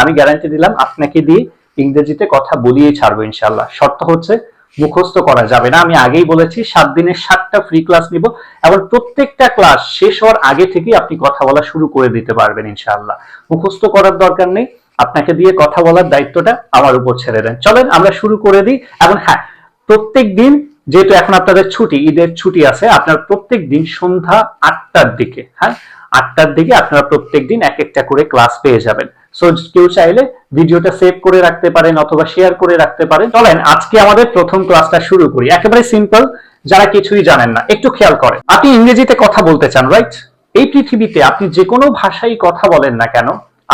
আমি গ্যারান্টি দিলাম আপনাকে দিয়ে ইংরেজিতে কথা বলিয়ে ছাড়বো ইনশাল্লাহ। শর্ত হচ্ছে মুখস্থ করা যাবে না। আমি আগেই বলেছি 7 দিনে 7টা ফ্রি ক্লাস নিব এবং প্রত্যেকটা ক্লাস শেষ হওয়ার আগে থেকেই আপনি কথা বলা শুরু করে দিতে পারবেন ইনশাআল্লাহ। মুখস্থ করার দরকার নেই, আপনাকে দিয়ে কথা বলার দায়িত্বটা আমার উপর ছেড়ে দেন। চলেন আমরা শুরু করে দিই। এবং হ্যাঁ, প্রত্যেক দিন, যেহেতু এখন আপনাদের ছুটি, ঈদের ছুটি আছে, আপনার প্রত্যেক দিন সন্ধ্যা 8টার দিকে, হ্যাঁ 8টার দিকে আপনারা প্রত্যেক দিন এক একটা করে ক্লাস পেয়ে যাবেন। সো কেউ চাইলে ভিডিওটা সেভ করে রাখতে পারেন অথবা শেয়ার করে রাখতে পারেন। চলেন আজকে আমাদের প্রথম ক্লাসটা শুরু করি। একেবারে সিম্পল, যারা কিছুই জানেন না একটু খেয়াল করেন। আপনি ইংরেজিতে কথা বলতে চান, রাইট? এই পৃথিবীতে আপনি যে কোনো ভাষায় কথা বলেন না কেন,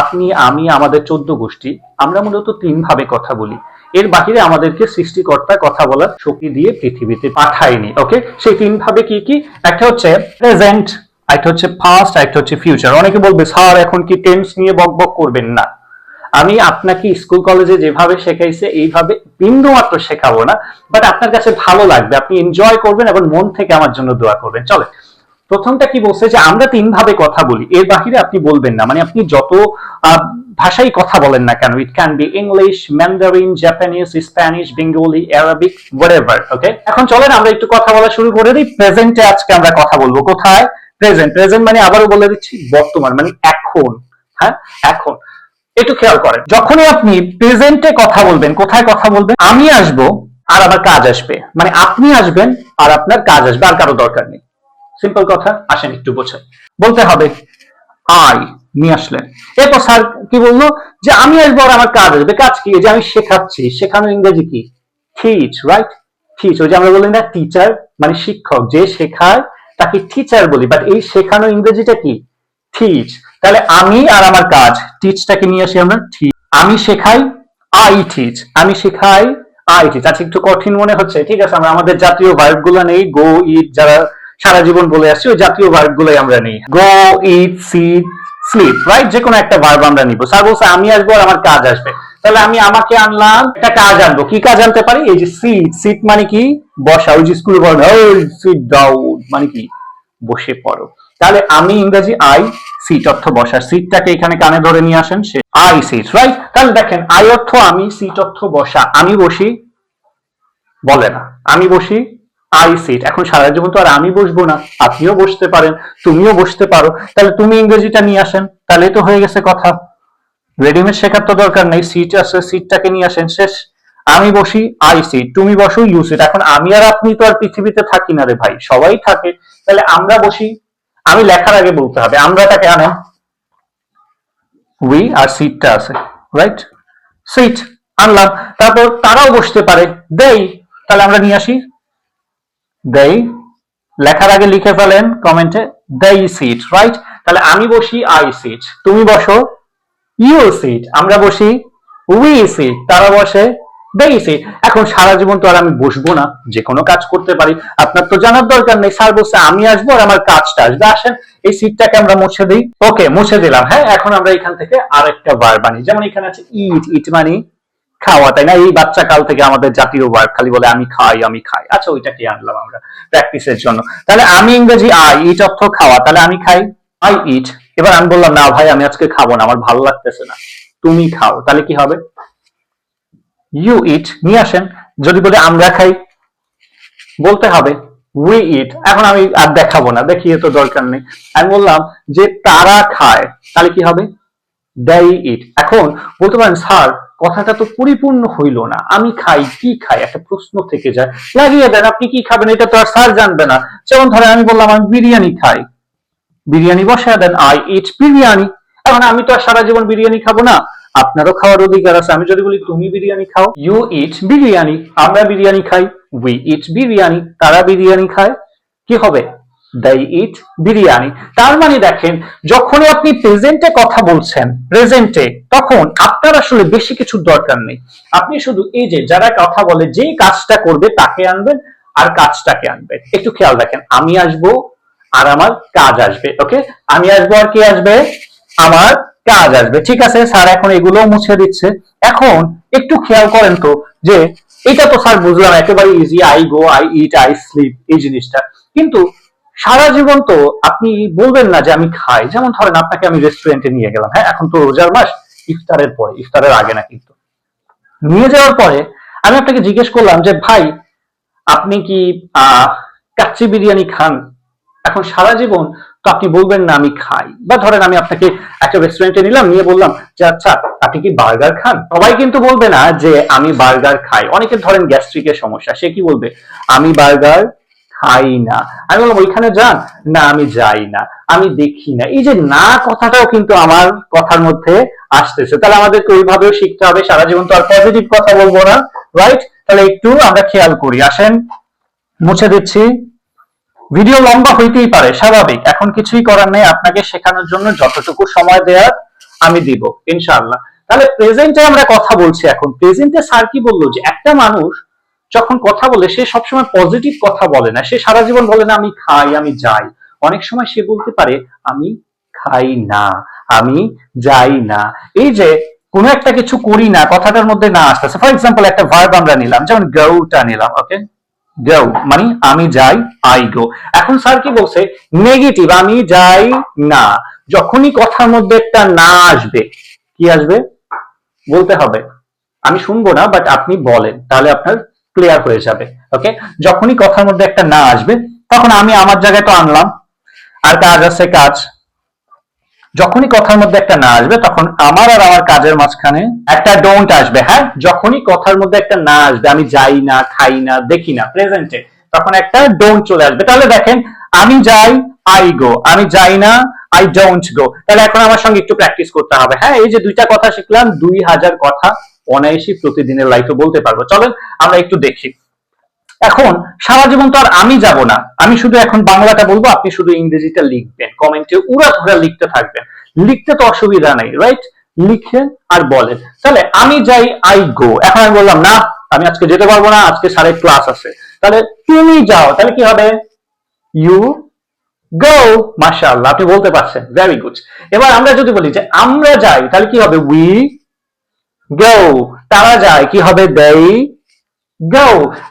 আপনি, আমি, আমাদের 14 গোষ্ঠী, আমরা মূলত 3 ভাবে কথা বলি। এর বাহিরে আমাদেরকে সৃষ্টিকর্তা কথা বলার শক্তি দিয়ে পৃথিবীতে পাঠায়নি। ওকে, সেই 3 ভাবে কি কি? একটা হচ্ছে প্রেজেন্ট, একটা হচ্ছে পাস্ট, একটা হচ্ছে ফিউচার। অনেকে বলবে স্যার এখন কি টেন্স নিয়ে বকবক করবেন? না, আমি আপনাকে স্কুল কলেজে যেভাবে শেখাইছে এইভাবে বিন্দু মাত্র শেখাবো না, বাট আপনার কাছে ভালো লাগবে, আপনি এনজয় করবেন এবং মন থেকে আমার জন্য দোয়া করবেন। চলে, প্রথমটা কি বলছে যে আমরা 3 ভাবে কথা বলি, এর বাহিরে আপনি বলবেন না। মানে আপনি যত ভাষায় কথা বলেন না কেন, it can be English, Mandarin, Japanese, Spanish, Bengali, Arabic, whatever. Okay, এখন চলেন আমরা একটু কথা বলা শুরু করে দিই। প্রেজেন্টে আজকে আমরা কথা বলবো। কোথায়? প্রেজেন্ট। প্রেজেন্ট মানে আবারও বলে দিচ্ছি বর্তমান, মানে এখন। হ্যাঁ, এখন একটু খেয়াল করেন, যখনই আপনি প্রেজেন্টে কথা বলবেন, কোথায় কথা বলবেন? আমি আসবো আর আমার কাজ আসবে, মানে আপনি আসবেন আর আপনার কাজ আসবে, আর কারো দরকার নেই। সিম্পল কথা, আসেন একটু বোঝাই। বলতে হবে আই, নিয়ে আসলেন। এরপর স্যার কি বললো? যে আমি আসবো আর আমার কাজ আসবে। কাজ কি? যে আমি শেখাচ্ছি। শেখানো ইংরেজি কি? Teach, right? টিচ। ওই যে আমরা বলি না টিচার মানে শিক্ষক, যে শেখায় তাকে টিচার বলি, বাট এই শেখানো ইংরেজিটা কি? টিচ। তাহলে আমি আর আমার কাজ, টিচটাকে নিয়ে আসি আমরা টিচ। আমি শেখাই, আই টিচ। আমি শেখাই, আই টিচ। আচ্ছা, একটু কঠিন মনে হচ্ছে, ঠিক আছে, আমরা আমাদের জাতীয় ভার্ব গুলো নেই। গো, ইট, যারা সারা জীবন বলে আসছি ওই জাতীয় ভার্ব গুলোই আমরা নেই। গো, ইট, সিট, স্লিপ, রাইট? যে কোনো একটা ভার্ব আমরা নিব। স্যার বলছে আমি আসবো আর আমার কাজ আসবে, তাহলে আমি আমাকে আনলাম, একটা কাজ আনবো। কি কাজ আনতে পারি? এই যে সিট। সিট মানে কি? বসা। ওই যে স্কুলে বলেন ওই সিট ডাউন মানে কি? বসে পড়ো। তাহলে আমি ইংরেজি আই সিট অর্থ বসা। সিটটাকে এখানে কানে ধরে নিয়ে আসেন, সে আই সিট, রাইট? তাহলে দেখেন আই অর্থ আমি, সিট অর্থ বসা। আমি বসি বলে না, আমি বসি, আই সিট। এখন সারা জীবন তো আর আমি বসবো না, আপনিও বসতে পারেন, তুমিও বসতে পারো। তাহলে তুমি ইংরেজিটা নিয়ে আসেন, তাহলে তো হয়ে গেছে কথা। রেডিমেড শেখার তো দরকার নেই, সিট আছে, সিটটাকে নিয়ে আসেন, শেষ। আমি বসি, আই সিট। তুমি বসো, ইউ সিট। এখন আমি আর আপনি তো আর পৃথিবীতে থাকি না রে ভাই, সবাই থাকে। তাহলে আমরা বসি, আমি লেখার আগে বলতে হবে আমরাটাকে আনেন, উই, আর সিটটা আছে, রাইট? সিট আনলাম। তারপর তারাও বসতে পারে, দেই। তাহলে আমরা নিয়ে আসি দেই। লেখার আগে লিখে ফেলেন কমেন্টে দেই সিট, রাইট? তাহলে আমি বসি, আই সিট। তুমি বসো, ইউ সিট। আমরা বসি, উই সিট। তারা বসে, দেই সিট। এখন সারা জীবন তো আর আমি বসবো না, যে কোনো কাজ করতে পারি। আপনার তো জানার দরকার নেই। স্যার বলছে আমি আসবো আর আমার কাজটা আসবে। আসেন এই সিটটাকে আমরা মুছে দিই। ওকে, মুছে দিলাম। হ্যাঁ, এখন আমরা এখান থেকে আরেকটা ভার্ব আনি। যেমন এখানে আছে ইট। ইট মানে খাওয়া, তাই না? এই বাচ্চা কাল থেকে আমাদের জাতীয় ভার্ব, খালি বলে আমি খাই, আমি খাই। আচ্ছা, ওইটাকে আনলাম আমরা প্র্যাকটিসের জন্য। তাহলে আমি ইংরেজি আই, ইট অর্থ খাওয়া, তাহলে আমি খাই, আই ইট। এবার আমি বললাম না ভাই আমি আজকে খাবো না, আমার ভালো লাগতেছে না, তুমি খাও। তাহলে কি হবে? ইউ ইট। নিয়ে আসেন। যদি বলে আমরা খাই, বলতে হবে উই ইট। এখন আমি আর দেখাবো না, দেখিয়ে তো দরকার নেই। আমি বললাম যে তারা খায়, তাহলে কি হবে? দেই ইট। এখন বলতে পারেন স্যার কথাটা তো পরিপূর্ণ হইল না, আমি খাই, কি খাই? একটা প্রশ্ন থেকে যায়, লাগিয়ে দেন আপনি কি খাবেন, এটা তো আর স্যার জানবে না। যেমন ধরেন আমি বললাম আমি বিরিয়ানি খাই, বিরিয়ানি বসায় দেন, আই ইট বিরিয়ানি। এখন আমি তো আর সারা জীবন বিরিয়ানি খাবো না, আপনারও খাওয়ার অধিকার আছে। আমি যদি বলি তুমি বিরিয়ানি খাও, ইউ ইট বিরিয়ানি। আমরা বিরিয়ানি খাই, উই ইট বিরিয়ানি। তারা বিরিয়ানি খায়, কি হবে? they eat biryani. তার মানে দেখেন, যখনই আপনি প্রেজেন্টে কথা বলছেন, প্রেজেন্টে, তখন আপনার আসলে বেশি কিছুর দরকার নেই। আপনি শুধু এই যে যারা কথা বলে যেই কাজটা করবে তাকে আনবেন আর কাজটাকে আনবেন। একটু খেয়াল রাখেন, আমি আসবো আর আমার কাজ আসবে। ওকে, আমি আসবো আর কি আসবে? আমার কাজ আসবে। ঠিক আছে স্যার, এখন এগুলো মুছে দিচ্ছে। এখন একটু খেয়াল করেন তো, যে এটা তো স্যার বুঝলাম একেবারে easy, I go, I eat, I sleep, এই জিনিসটা। কিন্তু সারা জীবন তো আপনি বলবেন না যে আমি খাই। যেমন ধরেন আপনাকে আমি রেস্টুরেন্টে নিয়ে গেলাম, হ্যাঁ এখন তো রোজার মাস, ইফতারের পরে, ইফতারের আগে না কিন্তু। নিয়ে যাওয়ার পরে আমি আপনাকে জিজ্ঞেস করলাম যে ভাই আপনি কি কাচ্চি বিরিয়ানি খান? এখন সারা জীবন তো আপনি বলবেন না আমি খাই, বা ধরেন আমি আপনাকে একটা রেস্টুরেন্টে নিলাম, নিয়ে বললাম যে আচ্ছা আপনি কি বার্গার খান? সবাই কিন্তু বলবে না যে আমি বার্গার খাই। অনেকে ধরেন গ্যাস্ট্রিকের সমস্যা, সে কি বলবে আমি বার্গার খাই না। আমি বললাম ওইখানে যান, না আমি যাই না, আমি দেখি না। এই যে না কথাটাও কিন্তু আমার কথার মধ্যে আসতেছে। তাহলে আমাদেরকে ওইভাবেও শিখতে হবে, সারা জীবন তো আর পজিটিভ কথা বলবো না, রাইট? তাহলে একটু আমরা খেয়াল করি। আসেন মুছে দিচ্ছি। ভিডিও লম্বা হইতেই পারে, স্বাভাবিক, এখন কিছুই করার নেই। আপনাকে শেখানোর জন্য যতটুকু সময় দেওয়ার আমি দিব ইনশাআল্লাহ। তাহলে প্রেজেন্টে আমরা কথা বলছি। এখন প্রেজেন্টে স্যার কি বললো যে একটা মানুষ যখন কথা বলে সে সবসময় পজিটিভ কথা বলে না। সে সারা জীবন বলে না আমি খাই, আমি যাই। অনেক সময় সে বলতে পারে আমি খাই না, আমি যাই না। এই যে কোনো একটা কিছু করি না, কথাটার মধ্যে না আসতেছে। ফর এক্সাম্পল একটা ভার্ব আমরা নিলাম, যেমন গোটা নিলাম, ওকে? গো মানে আমি যাই, আই গো। এখন স্যার কি বলছে? নেগেটিভ, আমি যাই না। যখনই কথার মধ্যে একটা না আসবে, কি আসবে বলতে হবে। আমি শুনবো না, বাট আপনি বলেন, তাহলে আপনার ক্লিয়ার হয়ে যাবে। ওকে? যখনই কথার মধ্যে একটা না আসবে, তখন আমি আমার জায়গায় তো আনলাম, আর কাজ আছে কাজ। যখনই কথার মধ্যে একটা না আসবে, তখন আমার আর আমার কাজের মাঝখানে একটা ডোন্ট আসবে। হ্যাঁ, যখনই কথার মধ্যে একটা না আসবে, আমি যাই না, খাই না, দেখি না, প্রেজেন্টে, তখন একটা ডোন্ট চলে আসবে। তাহলে দেখেন, আমি যাই, আই গো, আমি যাই না, আই ডোন্ট গো। তাহলে এখন আমার সঙ্গে একটু প্র্যাকটিস করতে হবে। হ্যাঁ, এই যে দুইটা কথা শিখলাম, 2000 কথা অনায়াসই প্রতিদিনের লাইফে বলতে পারবো। চলেন আমরা একটু দেখি। এখন সারা জীবন তো আর আমি যাব না, আমি শুধু এখন বাংলাটা বলবো, আপনি শুধু ইংরেজিটা লিখবেন, কমেন্টে উড়াধুরা লিখতে থাকবেন। লিখতে তো অসুবিধা নাই, রাইট? লিখেন আর বলেন। তাহলে আমি যাই, আই গো। এখন আমি বললাম না আমি আজকে যেতে পারবো না, আজকে স্যারের ক্লাস আছে। তাহলে তুমি যাও, তাহলে কি হবে? You go. মাশাআল্লাহ, আপনি বলতে পারছেন, ভেরি গুড। এবার আমরা যদি বলি যে আমরা যাই, তাহলে কি হবে? We go. তারা যায়, কি হবে? দেই গো।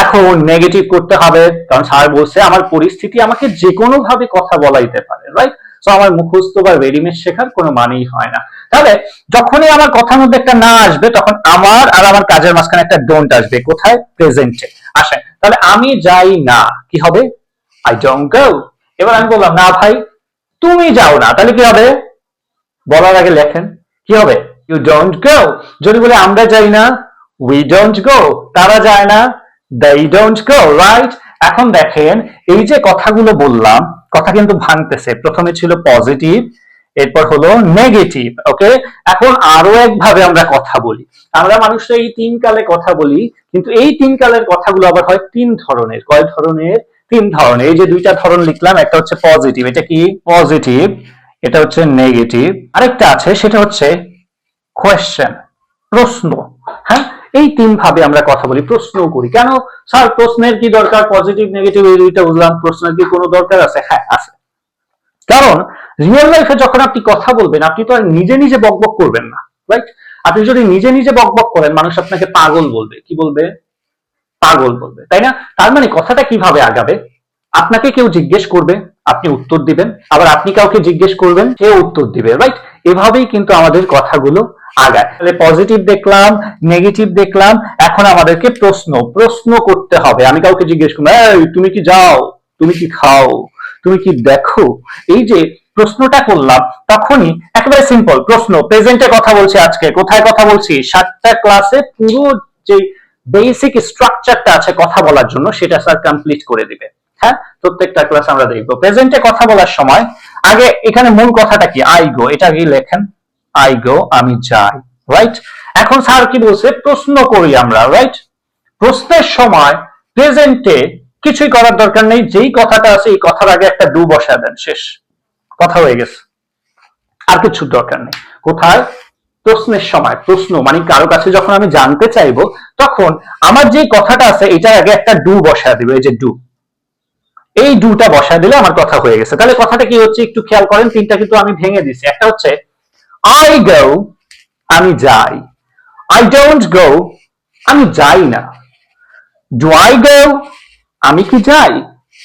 এখন নেগেটিভ করতে হবে, কারণ স্যার বলছে আমার পরিস্থিতি আমাকে যে কোনো ভাবে কথা বলাইতে পারে, রাইট? সো আমার মুখস্থ বা রেডিমেড শেখার কোনো মানেই হয় না। তাহলে যখনই আমার কথার মধ্যে একটা না আসবে, তখন আমার আর আমার কাজের মাঝখানে একটা ডোন্ট আসবে। কোথায়? প্রেজেন্টে আসে। তাহলে আমি যাই না, কি হবে? I don't go. এবার আমি বললাম না ভাই তুমি যাও না, তাহলে কি হবে? বলার আগে লেখেন, কি হবে? You don't go. যদি বলে আমরা যাই না, উই ডোন্ট গো। তারা যায় না, they don't go, রাইট? এখন দেখেন, এই যে কথাগুলো বললাম, কথা কিন্তু ভাঙতেছে। প্রথমে ছিল পজিটিভ, এরপর হলো নেগেটিভ, ওকে? এখন আরো একভাবে আমরা কথা বলি। আমরা মানুষরা এই তিন কালে কথা বলি, কিন্তু এই তিন কালের কথাগুলো আবার হয় তিন ধরনের। কয় ধরনের? তিন ধরনের। এই যে দুইটা ধরন লিখলাম, একটা হচ্ছে পজিটিভ, এটা কি? পজিটিভ। এটা হচ্ছে নেগেটিভ। আরেকটা আছে, সেটা হচ্ছে কোয়েশ্চেন, প্রশ্ন। হ্যাঁ, এই তিন ভাবে আমরা কথা বলি, প্রশ্ন করি। কেন স্যার প্রশ্নের কি দরকার? পজিটিভ নেগেটিভ এই দুইটা বুঝলাম, প্রশ্নের কি কোনো দরকার আছে? হ্যাঁ আছে। কারণ রিয়েল লাইফে যখন আপনি কথা বলবেন, আপনি তো আর নিজে নিজে বকবক করবেন না, রাইট? আপনি যদি নিজে নিজে বকবক করেন, মানুষ আপনাকে পাগল বলবে। কি বলবে? পাগল বলবে, তাই না? তার মানে কথাটা কিভাবে আগাবে? আপনাকে কেউ জিজ্ঞেস করবে, আপনি উত্তর দিবেন, আবার আপনি কাউকে জিজ্ঞেস করবেন, সে উত্তর দিবে, রাইট? এভাবেই কিন্তু আমাদের কথাগুলো আগায়। তাহলে পজিটিভ দেখলাম, নেগেটিভ দেখলাম, এখন আমাদেরকে প্রশ্ন করতে হবে। আমি কাউকে জিজ্ঞেস করবো, এই তুমি কি যাও, তুমি কি খাও, তুমি কি দেখো? এই যে প্রশ্নটা করলাম, তখনই একেবারে সিম্পল প্রশ্ন। প্রেজেন্টে কথা বলছি, আজকে কোথায় কথা বলছি? 7টা ক্লাসে পুরো যে বেসিক স্ট্রাকচারটা আছে কথা বলার জন্য, সেটা স্যার কমপ্লিট করে দিবে। হ্যাঁ, প্রত্যেকটা ক্লাস আমরা দেখবো। প্রেজেন্টে কথা বলার সময় আগে এখানে মূল কথাটা কি? I go. এটা আগে লেখেন, আই গো, আমি যাই, রাইট? এখন স্যার কি বলছে? প্রশ্ন করি আমরা, রাইট? প্রশ্নের সময় প্রেজেন্টে কিছুই করার দরকার নেই। যেই কথাটা আছে এই কথার আগে একটা ডু বসায় দেন, শেষ, কথা হয়ে গেছে। আর কিছু দরকার নেই। কোথায়? প্রশ্নের সময়। প্রশ্ন মানে কারো কাছে যখন আমি জানতে চাইবো, তখন আমার যে কথাটা আছে এটার আগে একটা ডু বসায় দিব। এই যে ডু, এই ডুটা বসায় দিলে আমার কথা হয়ে গেছে। তাহলে কথাটা কি হচ্ছে একটু খেয়াল করেন। তিনটা কিন্তু আমি ভেঙে দিচ্ছি। একটা হচ্ছে আই গো, আমি যাই। আই ডোন্ট গো, আমি যাই না। ডু আই গো, আমি কি যাই?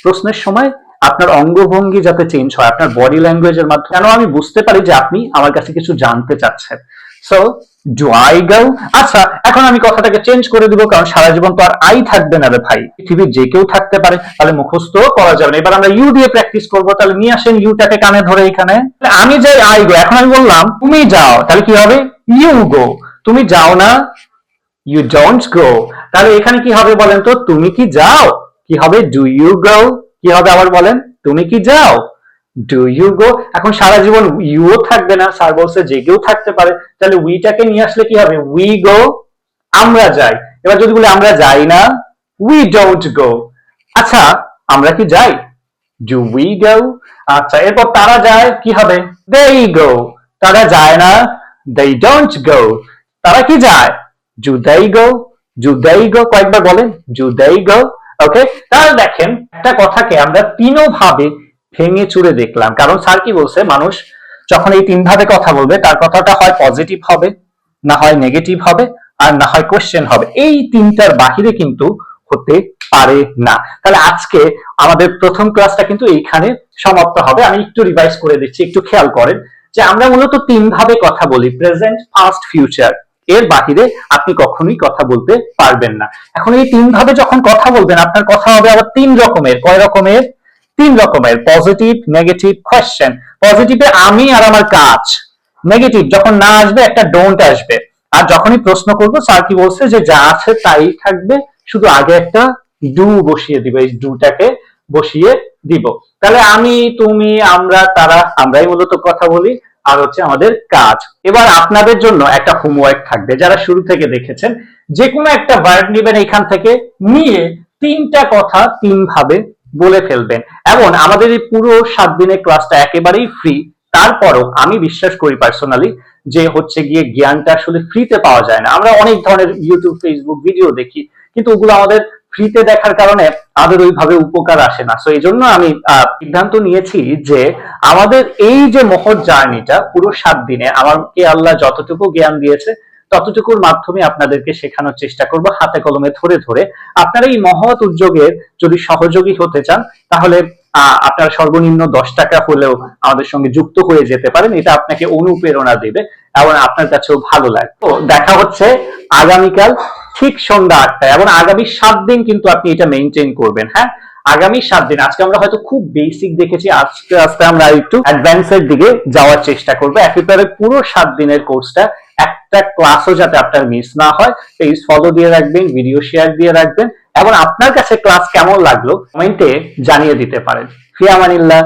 প্রশ্নের সময় আপনার অঙ্গভঙ্গি যাতে চেঞ্জ হয়, আপনার বডি ল্যাঙ্গুয়েজের মাধ্যমে, যেন আমি বুঝতে পারি যে আপনি আমার কাছে কিছু জানতে চাচ্ছেন। So do I go. আচ্ছা, এখন আমি কথাটাকে চেঞ্জ করে দিব, কারণ সারা জীবন তো আর আই থাকবে না রে ভাই, পৃথিবীর যে কেউ থাকতে পারে, তাহলে মুখস্থ করা যাবে না। এবার আমরা ইউ দিয়ে প্র্যাকটিস করব। তাহলে নিয়ে আসেন ইউটাকে কানে ধরে এখানে। আমি যাই আই গো, এখন আমি বললাম তুমি যাও, তাহলে কি হবে? You go. তুমি যাও না, ইউ ডোন্ট গো। তাহলে এখানে কি হবে বলেন তো? তুমি কি যাও? কি হবে? Do you go. কি হবে আবার বলেন? তুমি কি যাও? Do you go. এখন সারা জীবন ইউও থাকবে না, স্যার বলছে যে কেউ থাকতে পারে, তাহলে উইটাকে নিয়ে আসলে কি হবে? উই গো, আমরা যাই। এবার যদি বলি আমরা যাই না, উই ডোন্ট গো। আচ্ছা, আমরা কি যাই? Do we go. আচ্ছা, এরপর তারা যায়, কি হবে? they go। তারা যায় না, they don't go। তারা কি যায়? do they go। do they go কয়েকবার বলেন, do they go। ওকে, তাহলে দেখেন একটা কথাকে আমরা তিনও ভাবে ভেঙে চুরে দেখলাম, কারণ স্যার কি বলছে, মানুষ যখন এই তিন ভাবে কথা বলবে, তার কথাটা হয় পজিটিভ হবে, না হয় নেগেটিভ হবে, আর না হয় কোশ্চেন হবে। এই তিনটার বাহিরে কিন্তু হতে পারে না। তাহলে আজকে আমাদের প্রথম ক্লাসটা কিন্তু এইখানে সমাপ্ত হবে। আমি একটু রিভাইজ করে দিচ্ছি, একটু খেয়াল করেন যে আমরা মূলত তিন ভাবে কথা বলি, প্রেজেন্ট, পাস্ট, ফিউচার। এর বাহিরে আপনি কখনোই কথা বলতে পারবেন না। এখন এই তিন ভাবে যখন কথা বলবেন, আপনার কথা হবে আবার তিন রকমের। কয় রকমের? তিন রকমের, পজিটিভ, নেগেটিভ, কোশ্চেন। পজিটিভে আমি আর আমার কাজ, নেগেটিভ যখন না আসবে একটা ডোন্ট আসবে। আর যখনই প্রশ্ন করবো, স্যার কি বলছে যে যা আছে তাই থাকবে, শুধু আগে একটা ডু বসিয়ে দিব, এই ডুটাকে বসিয়ে দিব। তাহলে আমি, তুমি, আমরা, তারা, আমরাই মূলত কথা বলি, আর হচ্ছে আমাদের কাজ। এবার আপনাদের জন্য একটা হোমওয়ার্ক থাকবে, যারা শুরু থেকে দেখেছেন, যে কোনো একটা ভার্ব নেবেন এখান থেকে, নিয়ে তিনটা কথা তিন ভাবে বলে ফেলবেন। এবং আমাদের এই পুরো 7 দিনের ক্লাসটা একেবারেই ফ্রি। তারপরও আমি বিশ্বাস করি পার্সোনালি যে হচ্ছে গিয়ে জ্ঞানটা আসলে ফ্রিতে পাওয়া যায় না। আমরা অনেক ধরনের ইউটিউব, ফেসবুক ভিডিও দেখি, কিন্তু ওগুলো আমাদের ফ্রিতে দেখার কারণে আমাদের ওইভাবে উপকার আসে না। সো এই জন্য আমি সিদ্ধান্ত নিয়েছি যে আমাদের এই যে মহৎ জার্নিটা পুরো 7 দিনে আমাকে আল্লাহ যতটুকু জ্ঞান দিয়েছে ততটুকুর মাধ্যমে আপনাদেরকে শেখানোর চেষ্টা করব, হাতে কলমে ধরে ধরে। আপনারা এই মহৎ উদ্যোগের যদি সহযোগী হতে চান, তাহলে আপনার সর্বনিম্ন 10 টাকা হলেও আমাদের সঙ্গে যুক্ত হয়ে যেতে পারেন। এটা আপনাকে অনুপ্রেরণা দেবে এবং আপনার কাছেও ভালো লাগবে। তো দেখা হচ্ছে আগামীকাল ঠিক সন্ধ্যা 8টায়, এবং আগামী 7 দিন কিন্তু আপনি এটা মেনটেন করবেন। হ্যাঁ, আগামী 7 দিন। আজকে আমরা হয়তো খুব বেসিক দেখেছি, আস্তে আস্তে আমরা একটু অ্যাডভান্সের দিকে যাওয়ার চেষ্টা করবো। একেবারে পুরো 7 দিনের কোর্সটা একটা ক্লাসও যাতে আপনার মিস না হয়, পেজ ফলো দিয়ে রাখবেন, ভিডিও শেয়ার দিয়ে রাখবেন, এবং আপনার কাছে ক্লাস কেমন লাগলো কমেন্টে জানিয়ে দিতে পারেন। ফি আমানিল্লাহ।